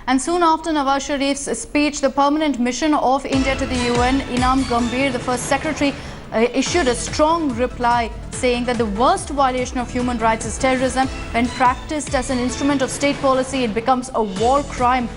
And soon after Nawaz Sharif's speech, the permanent mission of India to the UN, Inam Gambhir, the first secretary, issued a strong reply saying that the worst violation of human rights is terrorism. When practiced as an instrument of state policy, it becomes a war crime.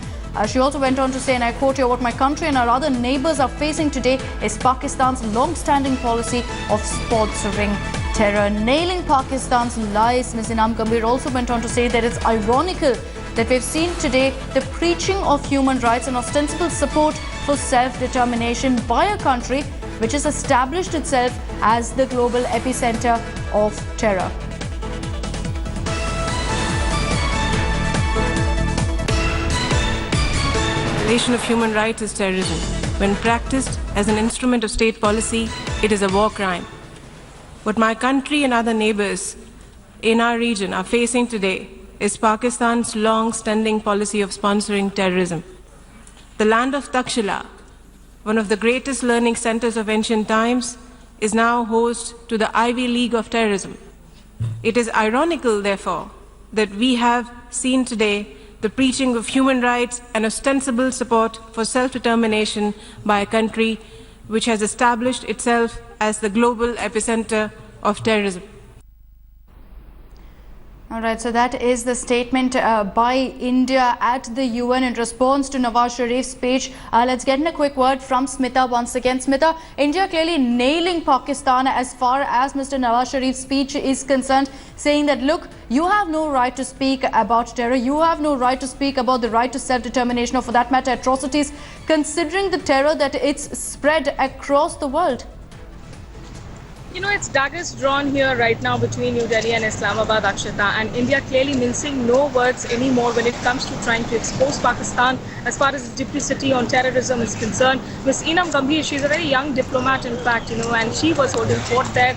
She also went on to say, and I quote here, what my country and our other neighbours are facing today is Pakistan's long-standing policy of sponsoring terror. Nailing Pakistan's lies, Ms. Inam Gambhir also went on to say that it's ironical that we've seen today the preaching of human rights and ostensible support for self-determination by a country which has established itself as the global epicenter of terror. Violation of human rights is terrorism. When practiced as an instrument of state policy, it is a war crime. What my country and other neighbors in our region are facing today is Pakistan's long-standing policy of sponsoring terrorism. The land of Takshila, one of the greatest learning centers of ancient times, is now host to the Ivy League of terrorism. It is ironical, therefore, that we have seen today the preaching of human rights and ostensible support for self-determination by a country which has established itself as the global epicenter of terrorism. All right, so that is the statement by India at the UN in response to Nawaz Sharif's speech. Let's get in a quick word from Smita once again. Smita, India clearly nailing Pakistan as far as Mr. Nawaz Sharif's speech is concerned, saying that, look, you have no right to speak about terror. You have no right to speak about the right to self-determination or, for that matter, atrocities, considering the terror that it's spread across the world. You know, it's daggers drawn here right now between New Delhi and Islamabad, Akshata, and India clearly mincing no words anymore when it comes to trying to expose Pakistan as far as duplicity on terrorism is concerned. Ms. Inam Gambhir, she's a very young diplomat, in fact, you know, and she was holding forth there,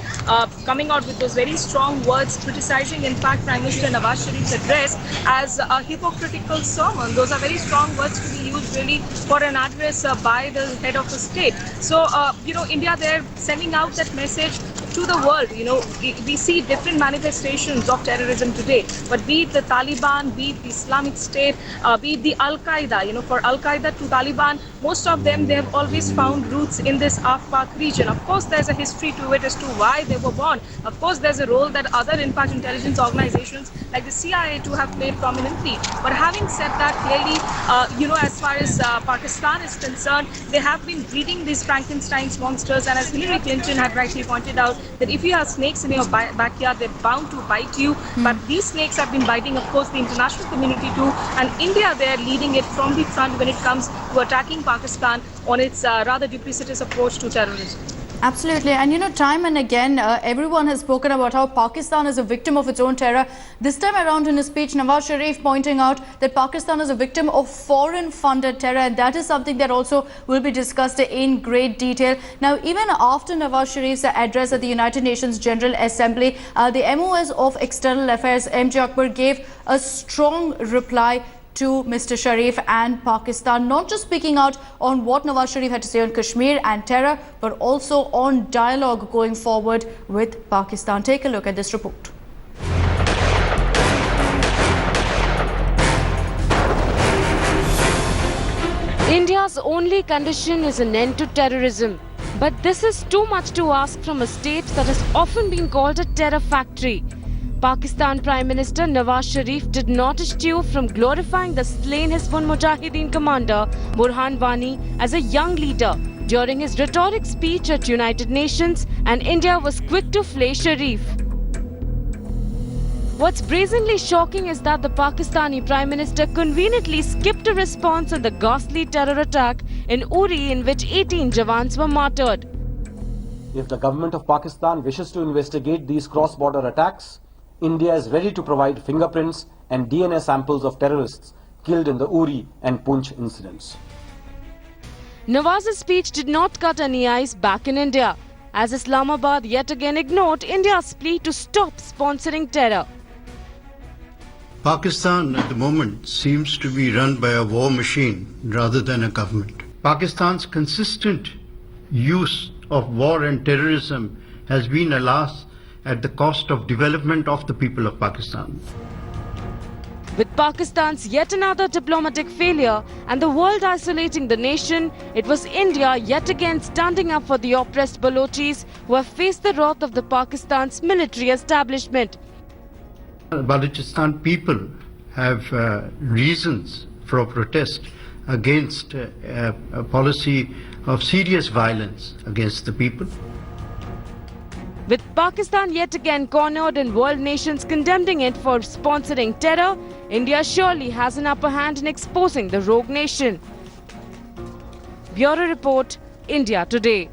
coming out with those very strong words, criticizing, in fact, Prime Minister Nawaz Sharif's address as a hypocritical sermon. Those are very strong words to be used really for an address by the head of the state. So, you know, India there sending out that message to the world. You know, we see different manifestations of terrorism today, but be it the Taliban, be it the Islamic State, be it the Al-Qaeda, you know, for Al-Qaeda to Taliban, most of them, they have always found roots in this Afpak region. Of course, there's a history to it as to why they were born. Of course, there's a role that other, in fact, intelligence organizations like the CIA to have played prominently. But having said that, clearly, you know, as far as Pakistan is concerned, they have been breeding these Frankenstein's monsters, and as Hillary Clinton had rightly pointed out, that if you have snakes in your backyard, they're bound to bite you. But these snakes have been biting, of course, the international community too, and India there leading it from the front when it comes to attacking Pakistan on its rather duplicitous approach to terrorism. Absolutely. And you know, time and again, everyone has spoken about how Pakistan is a victim of its own terror. This time around in his speech, Nawaz Sharif pointing out that Pakistan is a victim of foreign-funded terror, and that is something that also will be discussed in great detail. Now, even after Nawaz Sharif's address at the United Nations General Assembly, the MOS of External Affairs, MJ Akbar, gave a strong reply to Mr. Sharif and Pakistan, not just speaking out on what Nawaz Sharif had to say on Kashmir and terror, but also on dialogue going forward with Pakistan. Take a look at this report. India's only condition is an end to terrorism. But this is too much to ask from a state that has often been called a terror factory. Pakistan Prime Minister Nawaz Sharif did not eschew from glorifying the slain Hizbul Mujahideen commander Burhan Wani as a young leader during his rhetoric speech at United Nations, and India was quick to flay Sharif. What's brazenly shocking is that the Pakistani Prime Minister conveniently skipped a response on the ghastly terror attack in Uri in which 18 Jawans were martyred. If the government of Pakistan wishes to investigate these cross-border attacks, India is ready to provide fingerprints and DNA samples of terrorists killed in the Uri and Poonch incidents. Nawaz's speech did not cut any ice back in India, as Islamabad yet again ignored India's plea to stop sponsoring terror. Pakistan at the moment seems to be run by a war machine rather than a government. Pakistan's consistent use of war and terrorism has been, alas, at the cost of development of the people of Pakistan. With Pakistan's yet another diplomatic failure and the world isolating the nation, it was India yet again standing up for the oppressed Balochis who have faced the wrath of the Pakistan's military establishment. Balochistan people have reasons for protest against a policy of serious violence against the people. With Pakistan yet again cornered and world nations condemning it for sponsoring terror, India surely has an upper hand in exposing the rogue nation. Bureau Report, India Today.